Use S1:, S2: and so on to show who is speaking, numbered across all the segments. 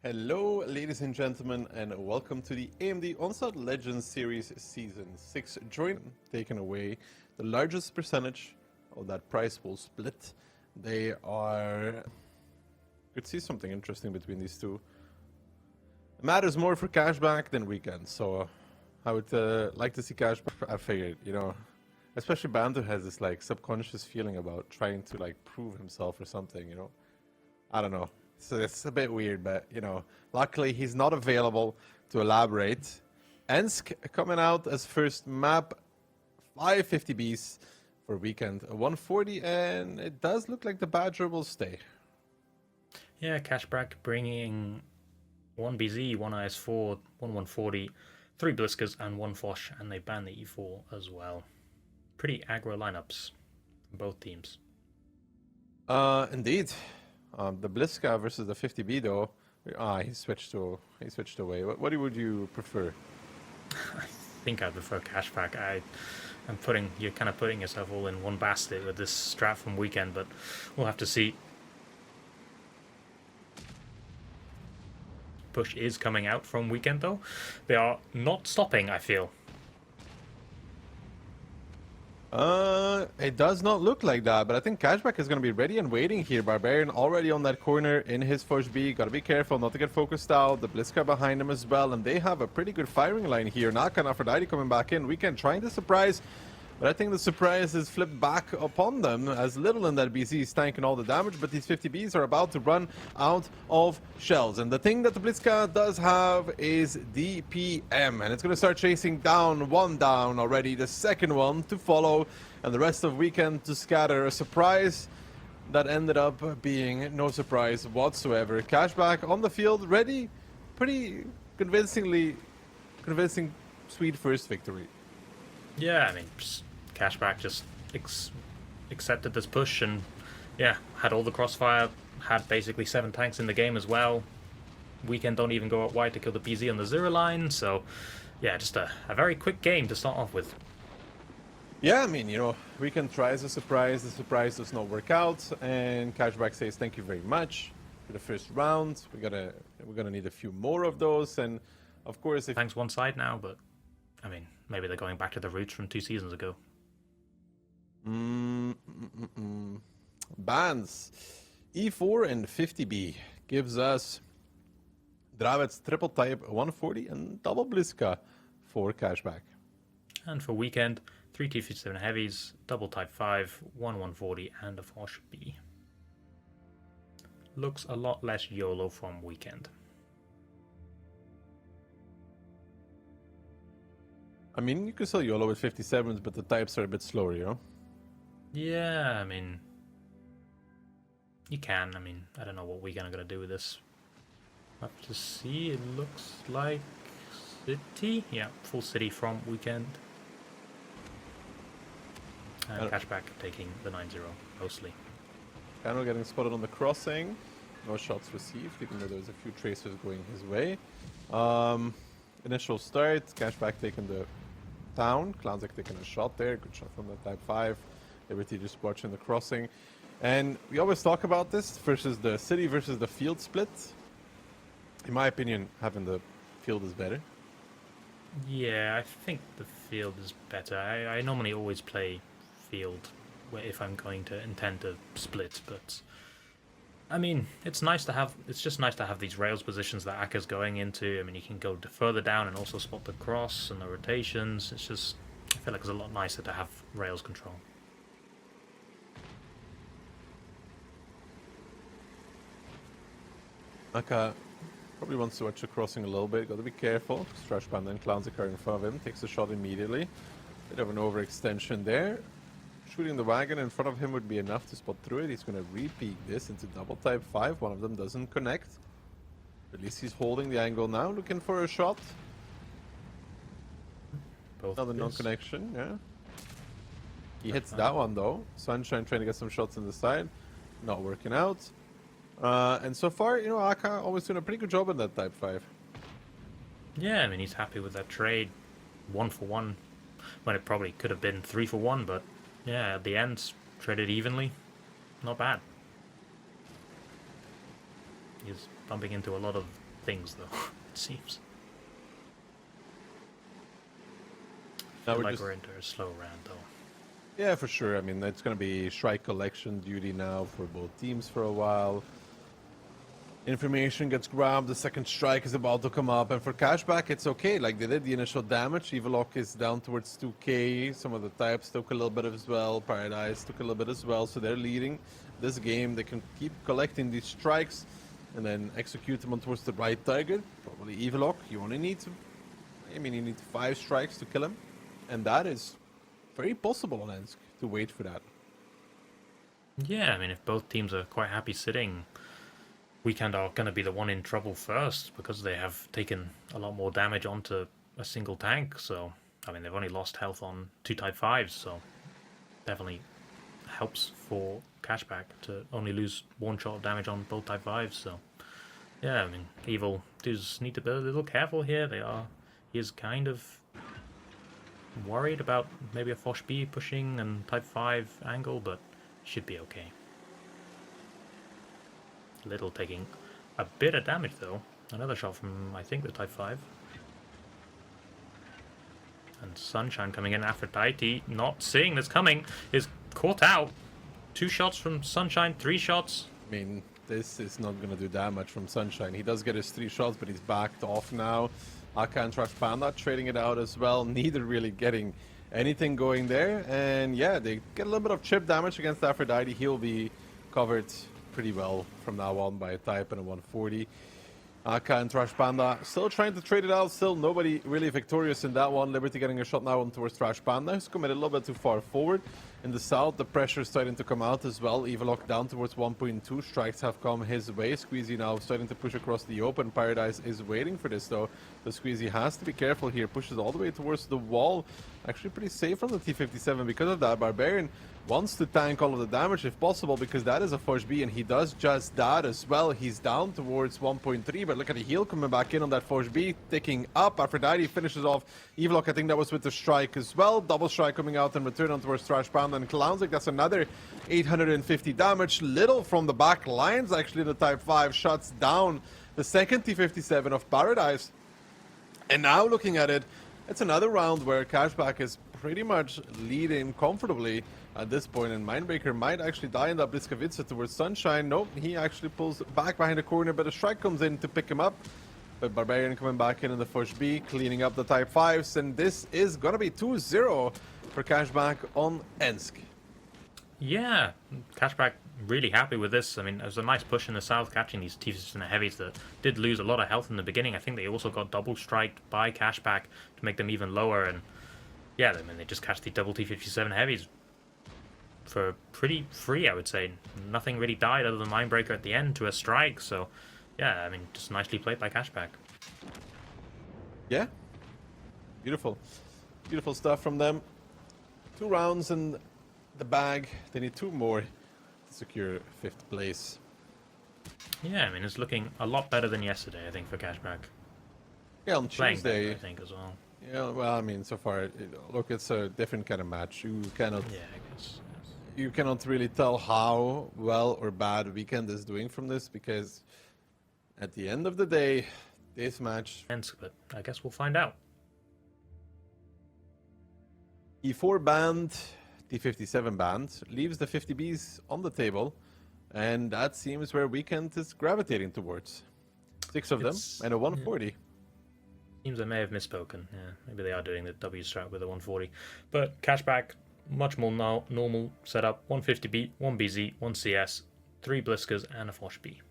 S1: Hello, ladies and gentlemen, and welcome to the AMD Onslaught Legends Series Season 6. Taking away the largest percentage of that prize pool split. They are... Could see something interesting between these two. It matters more for cashback than weekend, so I would like to see cashback. I figured, especially Bantu has this like subconscious feeling about trying to like prove himself or something, I don't know. So it's a bit weird, but, luckily he's not available to elaborate. Ensk coming out as first map, 550Bs for weekend, 140, and it does look like the Badger will stay.
S2: Yeah, CASHBACK bringing 1 BZ, 1 IS4, 1 140, 3 Bliskas, and 1 Foch, and they ban the E4 as well. Pretty aggro lineups from both teams.
S1: Indeed. The Bliska versus the 50B though, he switched away. What would you prefer?
S2: I think I prefer CASHBACK. You're kind of putting yourself all in one basket with this strat from weekend, but we'll have to see. Push is coming out from weekend though. They are not stopping, I feel.
S1: It does not look like that, but I think CASHBACK is going to be ready and waiting here. Barbarian already on that corner in his first B. Gotta be careful not to get focused out. The Bliska behind him as well, and they have a pretty good firing line here. Naka and Aphrodite coming back in. Weekend trying to surprise, but I think the surprise is flipped back upon them as Little in that BZ is tanking all the damage, but these 50Bs are about to run out of shells. And the thing that the Bliska does have is DPM, and it's going to start chasing down, one down already, the second one to follow, and the rest of weekend to scatter. A surprise that ended up being no surprise whatsoever. CASHBACK on the field, ready, pretty convincing sweet first victory.
S2: Yeah, I mean, CASHBACK just accepted this push and, yeah, had all the crossfire, had basically 7 tanks in the game as well. Weekend don't even go out wide to kill the BZ on the 0 line, so, yeah, just a very quick game to start off with.
S1: Yeah, I mean, Weekend tries a surprise, the surprise does not work out, and CASHBACK says thank you very much for the first round. We're gonna need a few more of those, and of course, if
S2: Tanks one side now, but I mean, maybe they're going back to the roots from 2 seasons ago.
S1: Bans. E4 and 50B gives us Dravet's triple type 140 and double Bliska for CASHBACK.
S2: And for weekend, 3 T57 heavies, double type 5, 140, and a Foch B. Looks a lot less YOLO from weekend.
S1: I mean, you can still YOLO with 57s, but the types are a bit slower,
S2: Yeah, I mean, you can. I mean, I don't know what weekend are going to do with this. Have to see. It looks like city. Yeah, full city from weekend. And CASHBACK taking the 9-0 mostly.
S1: Cano getting spotted on the crossing. No shots received, even though there's a few tracers going his way. Initial start, CASHBACK taking the town. Clownzik taking a shot there. Good shot from the type 5. Liberty just watching the crossing. And we always talk about this versus the city versus the field split. In my opinion, having the field is better.
S2: Yeah, I think the field is better. I normally always play field if I'm going to intend to split, but I mean, it's just nice to have these rails positions that Aka's going into. I mean, you can go further down and also spot the cross and the rotations. It's just, I feel like it's a lot nicer to have rails control.
S1: Aka probably wants to watch the crossing a little bit. Got to be careful. Strash Panda and Clownzik are in front of him. Takes the shot immediately. Bit of an overextension there. Shooting the wagon in front of him would be enough to spot through it. He's going to repeat this into double type 5. One of them doesn't connect. At least he's holding the angle now, looking for a shot. Another non-connection, yeah. He hits that one though. Sunshine trying to get some shots on the side. Not working out. And so far, Aka always doing a pretty good job on that type 5.
S2: Yeah, I mean, he's happy with that trade. 1 for 1. When it probably could have been 3 for 1, but yeah, at the end, traded evenly. Not bad. He's bumping into a lot of things, though, it seems.
S1: Now
S2: Feel
S1: we're
S2: like
S1: just-
S2: we're into a slow round, though.
S1: Yeah, for sure. I mean, it's going to be strike collection duty now for both teams for a while. Information gets grabbed, the second strike is about to come up, and for cashback, it's okay. Like, they did the initial damage. Evilock is down towards 2k. Some of the types took a little bit as well. Paradise took a little bit as well, so they're leading this game. They can keep collecting these strikes and then execute them on towards the right target. Probably Evilock. You only need to... I mean, you need 5 strikes to kill him, and that is very possible on Ensk to wait for that.
S2: Yeah, I mean, if both teams are quite happy sitting, Weekend are going to be the one in trouble first because they have taken a lot more damage onto a single tank. So, I mean, they've only lost health on 2 Type 5s, so definitely helps for Cashback to only lose 1-shot damage on both Type 5s. So, yeah, I mean, Evil does need to be a little careful here. He is kind of worried about maybe a Foch B pushing and Type 5 angle, but should be okay. Little taking a bit of damage though. Another shot from, I think, the Type 5. And Sunshine coming in. Aphrodite, not seeing this coming, is caught out. 2 shots from Sunshine, 3 shots.
S1: I mean, this is not going to do that much from Sunshine. He does get his 3 shots, but he's backed off now. Aka and Trash Panda trading it out as well. Neither really getting anything going there. And yeah, they get a little bit of chip damage against Aphrodite. He'll be covered pretty well from now on by a type and a 140. Aka and Trash Panda still trying to trade it out. Still nobody really victorious in that one. Liberty getting a shot now on towards Trash Panda, who's committed a little bit too far forward. In the south, the pressure is starting to come out as well. Evilock down towards 1.2. Strikes have come his way. Squeezy now starting to push across the open. Paradise is waiting for this though. The Squeezy has to be careful here. Pushes all the way towards the wall. Actually pretty safe from the T-57 because of that. Barbarian wants to tank all of the damage if possible because that is a Foch B and he does just that as well. He's down towards 1.3, but look at the heal coming back in on that Foch B. Ticking up. Aphrodite finishes off Evilock. I think that was with the strike as well. Double strike coming out and return on towards Trash Panda and Clownsic. That's another 850 damage. Little from the back lines actually. The Type 5 shuts down the second T-57 of Paradise. And now looking at it, it's another round where Cashback is pretty much leading comfortably at this point, and Mindbreaker might actually die in that Bliskavica towards Sunshine. Nope, he actually pulls back behind the corner, but a strike comes in to pick him up. But Barbarian coming back in the Foch B, cleaning up the Type 5s, and this is gonna be 2-0 for Cashback on Ensk.
S2: Yeah, Cashback really happy with this. I mean, it was a nice push in the south, catching these T-57 heavies that did lose a lot of health in the beginning. I think they also got double striked by Cashback to make them even lower. And yeah, I mean, they just catch the double T-57 heavies for pretty free, I would say. Nothing really died other than Mindbreaker at the end to a strike. So yeah, I mean, just nicely played by Cashback.
S1: Yeah, beautiful. Beautiful stuff from them. 2 rounds in the bag. They need 2 more to secure 5th place.
S2: Yeah, I mean, it's looking a lot better than yesterday, I think, for Cashback.
S1: Yeah, on
S2: Playing
S1: Tuesday.
S2: better, I think, as well.
S1: Yeah, well, I mean, so far, look, it's a different kind of match. You cannot,
S2: Yeah, I guess. Yes.
S1: you cannot really tell how well or bad Weekend is doing from this because, at the end of the day, this match,
S2: But I guess we'll find out.
S1: E4 banned, T57 banned, leaves the 50Bs on the table, and that seems where Weekend is gravitating towards. 6 of them
S2: It's-
S1: and a 140.
S2: Seems I may have misspoken. Yeah, maybe they are doing the W strat with a 140. But Cashback, much more normal setup. 150B, 1 BZ, 1 CS, 3 Bliskers, and a Foch B.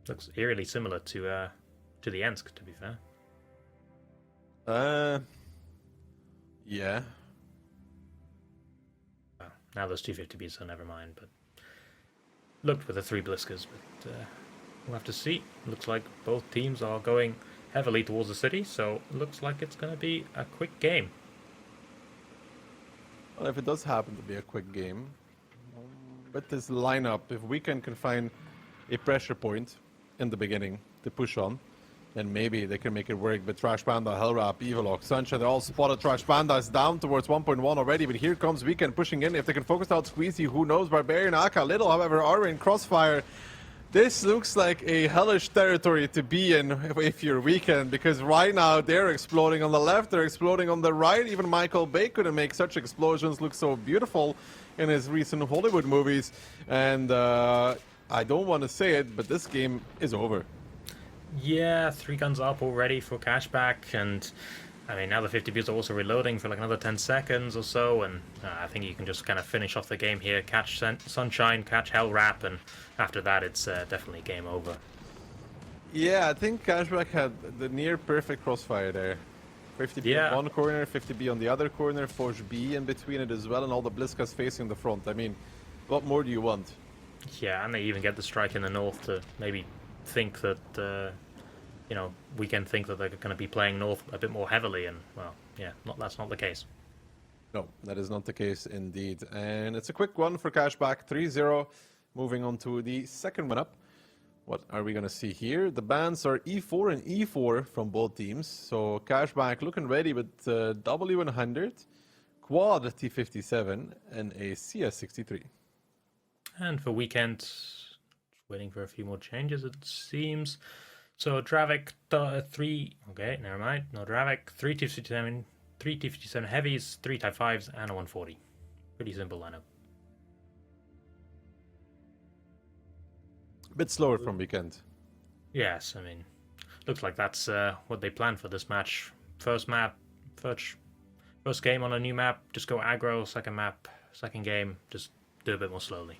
S2: Looks eerily similar to the Ensk, to be fair.
S1: Yeah.
S2: Well, now those 250Bs, so never mind. But looked with the 3 Bliskers, but we'll have to see. Looks like both teams are going heavily towards the city, so looks like it's going to be a quick game.
S1: Well, if it does happen to be a quick game, with this lineup, if Weekend can find a pressure point in the beginning to push on, then maybe they can make it work. But Trash Panda, Hellrap, Evilock, Sunshine, they're all spotted. Trash Panda is down towards 1.1 already, but here comes Weekend pushing in. If they can focus out Squeezy, who knows? Barbarian, Aka, Little, however, are in crossfire. This looks like a hellish territory to be in if you're Weekend, because right now they're exploding on the left, they're exploding on the right. Even Michael Bay couldn't make such explosions look so beautiful in his recent Hollywood movies. And I don't want to say it, but this game is over.
S2: Yeah, 3 guns up already for CASHBACK, and I mean, now the 50Bs are also reloading for like another 10 seconds or so, and I think you can just kind of finish off the game here, catch Sunshine, catch Hellwrap, and after that it's definitely game over.
S1: Yeah, I think CASHBACK had the near perfect crossfire there. 50B on one corner, 50B on the other corner, Forge B in between it as well, and all the Bliskas facing the front. I mean, what more do you want?
S2: Yeah, and they even get the strike in the north to maybe think that, you know, Weekend think that they're going to be playing north a bit more heavily, and, well, yeah, that's not the case.
S1: No, that is not the case indeed. And it's a quick one for CASHBACK, 3-0. Moving on to the second one up. What are we going to see here? The bans are E4 and E4 from both teams. So CASHBACK looking ready with W100, Quad T57, and a CS63.
S2: And for Weekend, waiting for a few more changes, it seems. So Dravik 3, okay, never mind. No Dravik, 3 T57, 3 T57 heavies, 3 Type 5s, and a 140. Pretty simple lineup.
S1: A bit slower from Weekend.
S2: Yes, I mean, looks like that's what they planned for this match. First game on a new map, just go aggro. Second game, just do a bit more slowly.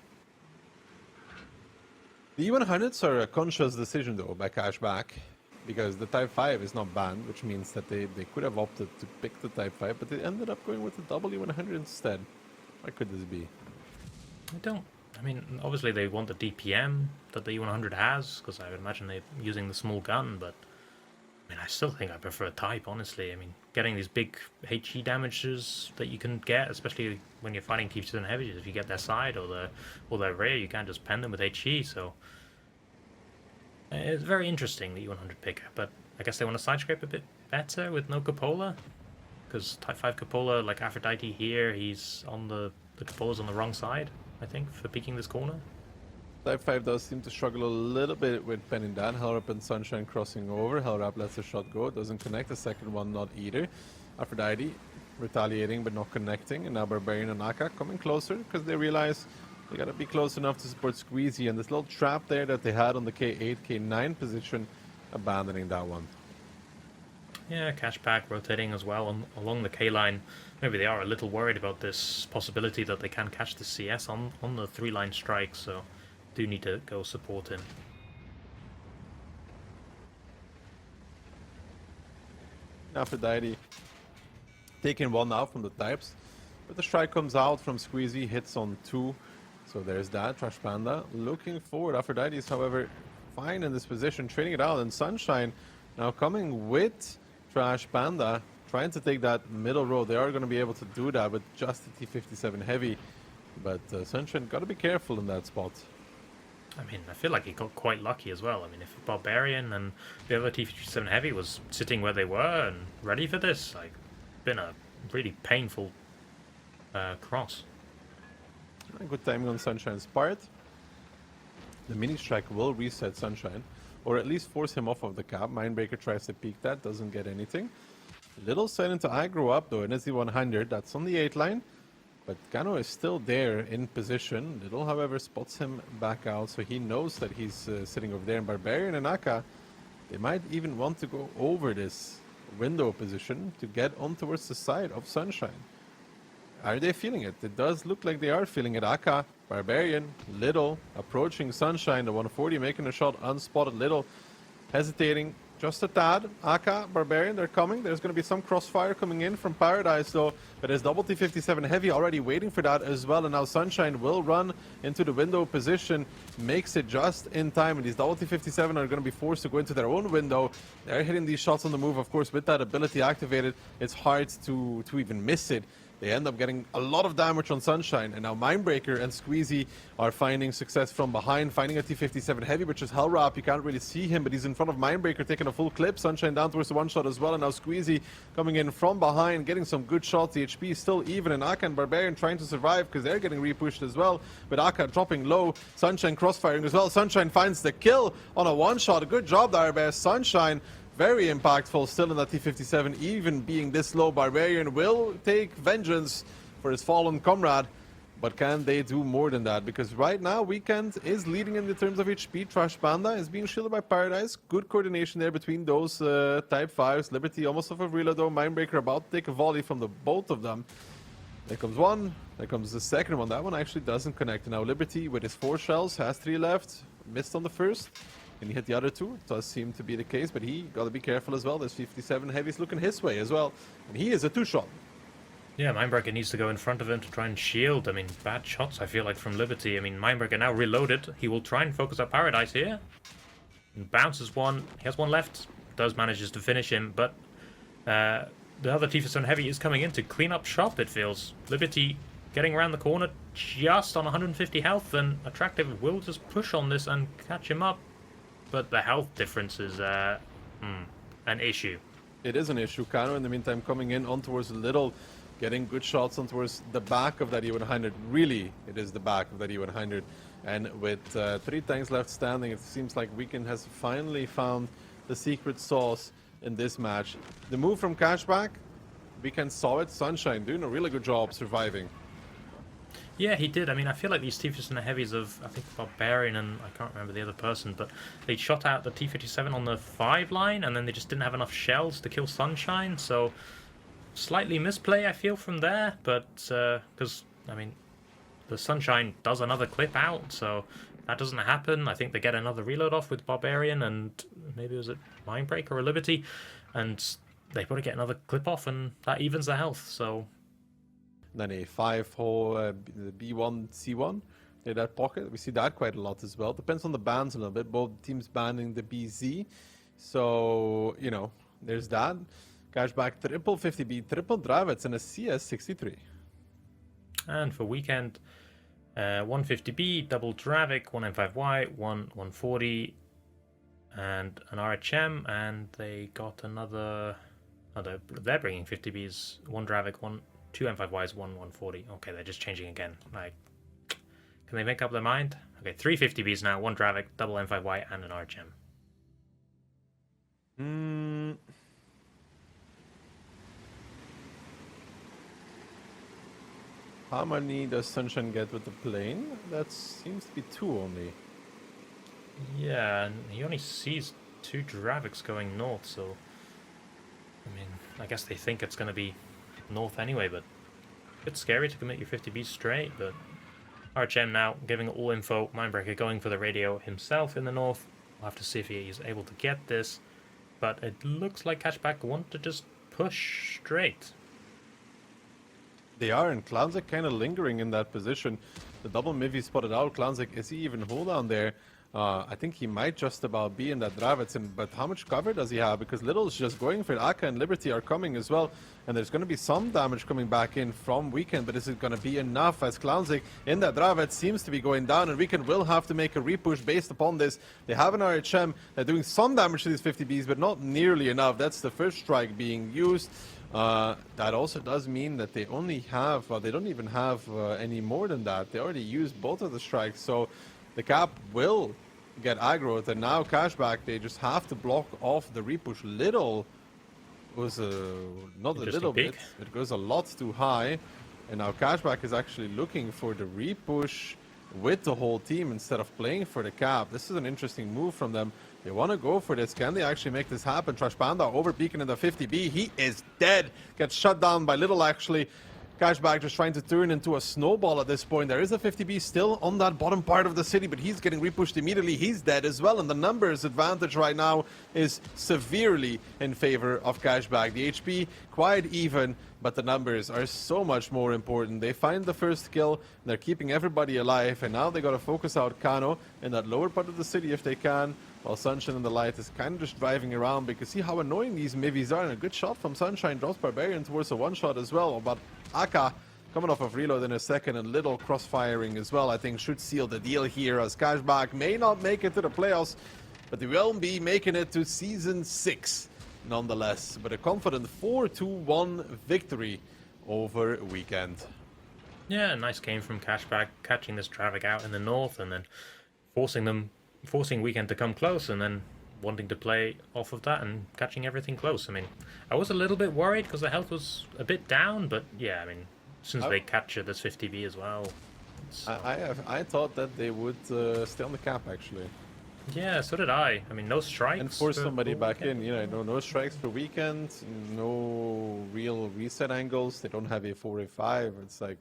S1: The E100s are a conscious decision though by CASHBACK, because the Type 5 is not banned, which means that they could have opted to pick the Type 5, but they ended up going with the W100 instead. Why could this be?
S2: I mean, obviously they want the DPM that the E100 has, because I would imagine they're using the small gun, but I mean, I still think I prefer Type, honestly. I mean, getting these big HE damages that you can get, especially when you're fighting T57 heavies, if you get their side or their rear, you can't just pen them with HE, so it's very interesting, the E100 picker, but I guess they want to side scrape a bit better with no cupola, because Type 5 cupola, like Aphrodite here, he's on the cupola's on the wrong side, I think, for peeking this corner.
S1: Type 5 does seem to struggle a little bit with penning down. Hellwrap and Sunshine crossing over. Hellwrap lets the shot go. Doesn't connect. The second one not either. Aphrodite retaliating but not connecting. And now Barbarian and Aka coming closer because they realize they gotta be close enough to support Squeezy. And this little trap there that they had on the K8, K9 position, abandoning that one.
S2: Yeah, CASHBACK rotating as well along the K line. Maybe they are a little worried about this possibility that they can catch the CS on the 3-line strike, so do need to go support him.
S1: Aphrodite taking one out from the types, but the strike comes out from Squeezy, hits on 2, so there's that. Trash Panda looking forward. Aphrodite is, however, fine in this position, trading it out, and Sunshine now coming with Trash Panda, trying to take that middle row. They are going to be able to do that with just the T57 heavy, but Sunshine got to be careful in that spot.
S2: I mean, I feel like he got quite lucky as well. I mean, if Barbarian and the other T57 heavy was sitting where they were and ready for this, like, been a really painful cross.
S1: Good timing on Sunshine's part. The mini strike will reset Sunshine, or at least force him off of the cap. Mindbreaker tries to peek that, doesn't get anything. Little silent to aggro up though, and it's the 100, that's on the 8 line. But Gano is still there in position. Little, however, spots him back out, so he knows that he's sitting over there. And Barbarian and Aka, they might even want to go over this window position to get on towards the side of Sunshine. Are they feeling it? It does look like they are feeling it. Aka, Barbarian, Little, approaching Sunshine, the 140, making a shot unspotted. Little, hesitating just a tad. Aka, Barbarian, they're coming. There's going to be some crossfire coming in from Paradise, though. But there's double T57 heavy already waiting for that as well. And now Sunshine will run into the window position, makes it just in time. And these double T57 are going to be forced to go into their own window. They're hitting these shots on the move, of course, with that ability activated. It's hard to even miss it. They end up getting a lot of damage on Sunshine, and now Mindbreaker and Squeezy are finding success from behind, finding a T-57 Heavy, which is Hell Wrap. You can't really see him, but he's in front of Mindbreaker, taking a full clip. Sunshine down towards the one-shot as well, and now Squeezy coming in from behind, getting some good shots. The HP is still even, and Aka and Barbarian trying to survive because they're getting repushed as well, but Aka dropping low. Sunshine crossfiring as well. Sunshine finds the kill on a one-shot. A good job there by Sunshine. Very impactful still in that T-57, even being this low. Barbarian will take vengeance for his fallen comrade, but can they do more than that? Because right now, Weekend is leading in the terms of HP. Trash Panda is being shielded by Paradise. Good coordination there between those Type 5s. Liberty almost off of reload though. Mindbreaker about to take a volley from the both of them. There comes one, there comes the second one. That one actually doesn't connect. Now Liberty with his 4 shells has 3 left. Missed on the first. Can he hit the other 2? It does seem to be the case, but he got to be careful as well. There's 57 Heavies looking his way as well. And he is a 2-shot.
S2: Yeah, Mindbreaker needs to go in front of him to try and shield. I mean, bad shots, I feel like, from Liberty. I mean, Mindbreaker now reloaded. He will try and focus up Paradise here. And bounces one. He has one left. Does manages to finish him, but the other T-57 Heavy is coming in to clean up shop, it feels. Liberty getting around the corner just on 150 health, and Attractive will just push on this and catch him up. But the health difference is an issue.
S1: It is an issue. Kano, in the meantime, coming in on towards Little, getting good shots on towards the back of that E100. Really, it is the back of that E100. And with 3 tanks left standing, it seems like Weekend has finally found the secret sauce in this match. The move from CASHBACK, Weekend saw it. Sunshine doing a really good job surviving.
S2: Yeah, he did. I mean, I feel like these T-57 Heavies of, I think, Barbarian and I can't remember the other person, but they shot out the T-57 on the 5 line, and then they just didn't have enough shells to kill Sunshine, so slightly misplay, I feel, from there, but, because, I mean, the Sunshine does another clip out, so that doesn't happen. I think they get another reload off with Barbarian, and maybe it was a Mindbreaker or Liberty, and they probably get another clip off, and that evens the health, so...
S1: Then a 5-hole B1, C1 in that pocket. We see that quite a lot as well. Depends on the bans a little bit. Both teams banning the BZ. So, you know, there's that. CASHBACK triple 50B, triple Dravets, and a CS63.
S2: And for Weekend, 150B, double Dravik, 1M5Y, 140, and an RHM. And they got another... Oh, they're bringing 50Bs, 1 Dravik, 2 M5Ys, 140. Okay, they're just changing again. Like, can they make up their mind? Okay, 3 50Bs now, 1 Dravik, double M5Y, and an RGM.
S1: How many does Sunshine get with the plane? That seems to be 2 only.
S2: Yeah, and he only sees 2 Draviks going north, so... I mean, I guess they think it's going to be north anyway, but a bit scary to commit your 50B straight, but RHM now giving all info. Mindbreaker going for the radio himself in the north. We'll have to see if he is able to get this, but it looks like CASHBACK want to just push straight.
S1: They are, and Clownzik kind of lingering in that position. The double Mivy spotted out. Clownzik, is he even hold on there? I think he might just about be in that Dravets, but how much cover does he have? Because Little's just going for it. Aka and Liberty are coming as well, and there's going to be some damage coming back in from Weekend, but is it going to be enough? As Clownzik in that Dravets seems to be going down, and Weekend will have to make a repush based upon this. They have an RHM. They're doing some damage to these 50Bs, but not nearly enough. That's the first strike being used. That also does mean that they only have, they don't even have any more than that. They already used both of the strikes, so the cap will get aggroed, and now CASHBACK, they just have to block off the repush. Little was not a little bit, it goes a lot too high, and now CASHBACK is actually looking for the repush with the whole team instead of playing for the cap. This is an interesting move from them. They want to go for this. Can they actually make this happen? Trash Panda over beacon in the 50B. He is dead. Gets shut down by Little, actually. CASHBACK just trying to turn into a snowball at this point. There is a 50B still on that bottom part of the city, but he's getting repushed immediately. He's dead as well, and the numbers advantage right now is severely in favor of CASHBACK. The HP quite even, but the numbers are so much more important. They find the first kill, they're keeping everybody alive, and now they got to focus out Kano in that lower part of the city if they can, while Sunshine in the light is kind of just driving around, because see how annoying these Mivies are, and a good shot from Sunshine drops Barbarian towards a one-shot as well, but Aka coming off of reload in a second, and little cross-firing as well, I think should seal the deal here, as CASHBACK may not make it to the playoffs, but they will be making it to Season 6 nonetheless. But a confident 4-2-1 victory over Weekend.
S2: Yeah, nice game from CASHBACK, catching this traffic out in the north and then forcing Weekend to come close and then wanting to play off of that and catching everything close. I mean, I was a little bit worried because the health was a bit down, but yeah, I mean, since they capture this 50B as well.
S1: I thought that they would stay on the cap, actually.
S2: Yeah, so did I. I mean, no strikes.
S1: And force somebody back in, you know, no strikes for Weekend, no real reset angles. They don't have a 4 or 5. It's like,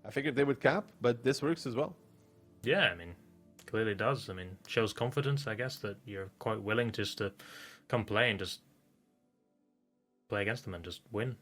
S1: I figured they would cap, but this works as well.
S2: Yeah, I mean, clearly does. I mean, shows confidence, I guess, that you're quite willing just to come play and just play against them and just win.